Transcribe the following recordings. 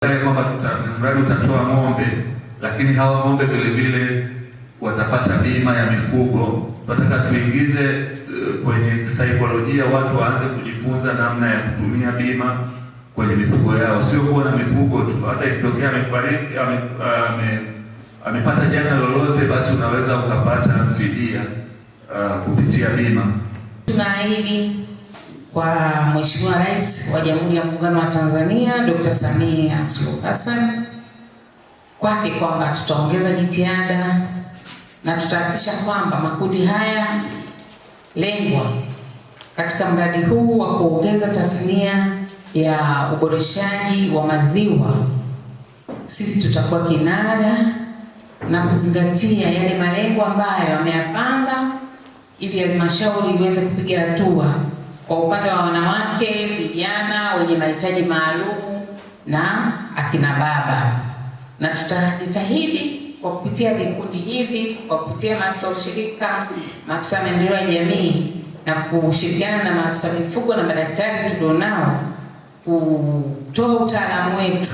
Kwamba mradi utatoa ng'ombe, lakini hawa ng'ombe vile vile watapata bima ya mifugo. Tunataka tuingize kwenye saikolojia, watu waanze kujifunza namna ya kutumia bima kwenye mifugo yao, sio kuwa na mifugo tu. Hata ikitokea amefariki, amepata janga lolote, basi unaweza ukapata fidia kupitia bima. Tunaahidi kwa Mheshimiwa Rais wa Jamhuri ya Muungano wa Tanzania Dr. Samia Suluhu Hassan kwake kwamba tutaongeza jitihada na tutahakikisha kwamba makundi haya lengwa katika mradi huu wa kuongeza tasnia ya uboreshaji wa maziwa, sisi tutakuwa kinara na kuzingatia yale malengo ambayo ameyapanga ili halmashauri iweze kupiga hatua kwa upande wa wanawake, vijana wenye mahitaji maalum na akina baba. Na tutajitahidi kwa kupitia vikundi hivi, kwa kupitia maafisa ushirika, maafisa maendeleo ya jamii na kushirikiana na maafisa mifugo na madaktari tulionao, kutoa utaalamu wetu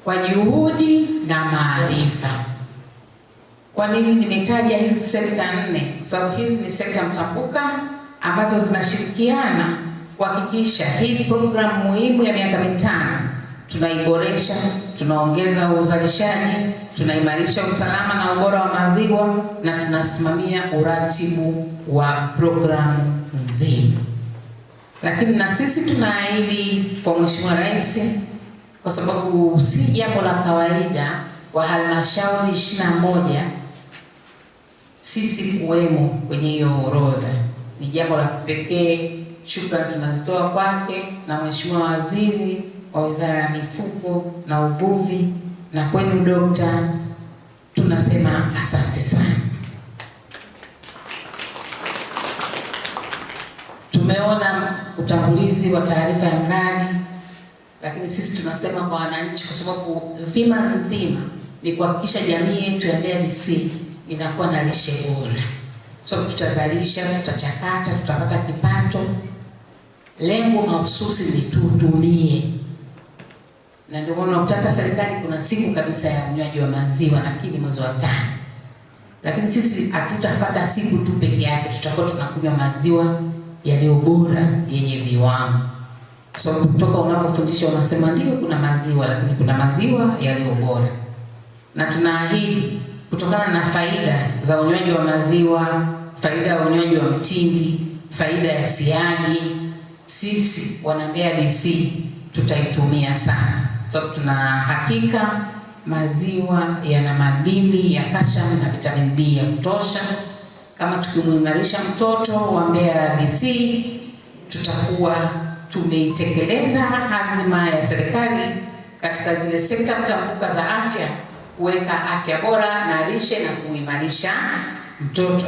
kwa juhudi na maarifa. Kwa nini nimetaja hizi sekta nne? Kwa sababu hizi ni sekta mtambuka ambazo zinashirikiana kuhakikisha hii programu muhimu ya miaka 5 tunaiboresha, tunaongeza uzalishaji, tunaimarisha usalama na ubora wa maziwa na tunasimamia uratibu wa programu nzima. Lakini na sisi tunaahidi kwa Mheshimiwa Rais, kwa sababu si jambo la kawaida kwa halmashauri 21 sisi kuwemo kwenye hiyo orodha. Ni jambo la kipekee. Shukrani tunazitoa kwake na Mheshimiwa Waziri wa Wizara ya Mifugo na Uvuvi na kwenu Dokta, tunasema asante sana. Tumeona utangulizi wa taarifa ya mradi, lakini sisi tunasema kwa wananchi, kwa sababu dhima nzima ni kuhakikisha jamii yetu ya Mbeya DC inakuwa na lishe bora. So tutazalisha, tutachakata, tutapata kipato. Lengo mahususi ni tutumie. Na ndio maana utata serikali kuna siku kabisa ya unywaji wa maziwa, nafikiri mwezi wa 5. Lakini sisi hatutafuata siku tu peke yake, tutakuwa tunakunywa maziwa yaliyo bora yenye viwango. So kutoka unapofundisha unasema ndio kuna maziwa, lakini kuna maziwa yaliyo bora. Na tunaahidi kutokana na faida za unywaji wa maziwa, faida ya unywaji wa mtindi, faida ya siagi, sisi wana Mbeya DC tutaitumia sana. So tuna hakika maziwa yana madini ya calcium na vitamin D ya kutosha. Kama tukimuimarisha mtoto wa Mbeya DC, tutakuwa tumeitekeleza azma ya serikali katika zile sekta mtambuka za afya, kuweka afya bora na lishe na kuimarisha mtoto,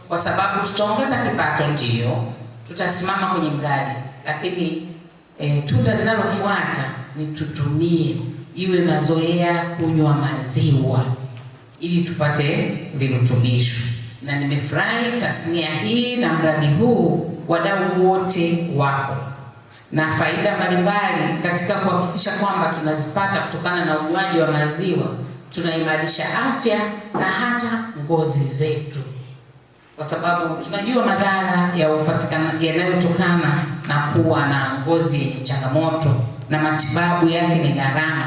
kwa sababu tutaongeza kipato, ndio tutasimama kwenye mradi, lakini tunda linalofuata ni tutumie, iwe mazoea kunywa maziwa ili tupate virutubisho. Na nimefurahi tasnia hii na mradi huu, wadau wote wako na faida mbalimbali katika kuhakikisha kwamba tunazipata kutokana na unywaji wa maziwa. Tunaimarisha afya na hata ngozi zetu, kwa sababu tunajua madhara ya upatikanaji yanayotokana na kuwa na ngozi yenye changamoto na matibabu yake ni gharama.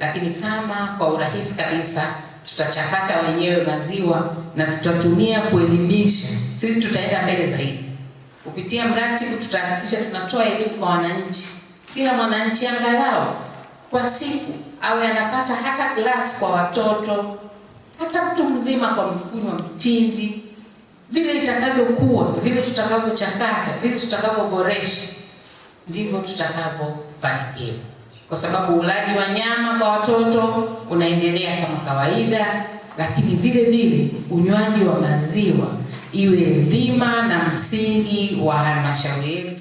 Lakini kama kwa urahisi kabisa tutachakata wenyewe maziwa na tutatumia kuelimisha, sisi tutaenda mbele zaidi. Kupitia mratibu tutahakikisha tunatoa elimu kwa wananchi. Kila mwananchi angalau kwa siku awe anapata hata glasi kwa watoto, hata mtu mzima kwa mkunywa mtindi. Vile itakavyokuwa, vile tutakavyochakata, vile tutakavyoboresha, ndivyo tutakavyofanikiwa. Kwa sababu ulaji wa nyama kwa watoto unaendelea kama kawaida, lakini vile vile unywaji wa maziwa iwe dhima na msingi wa halmashauri yetu.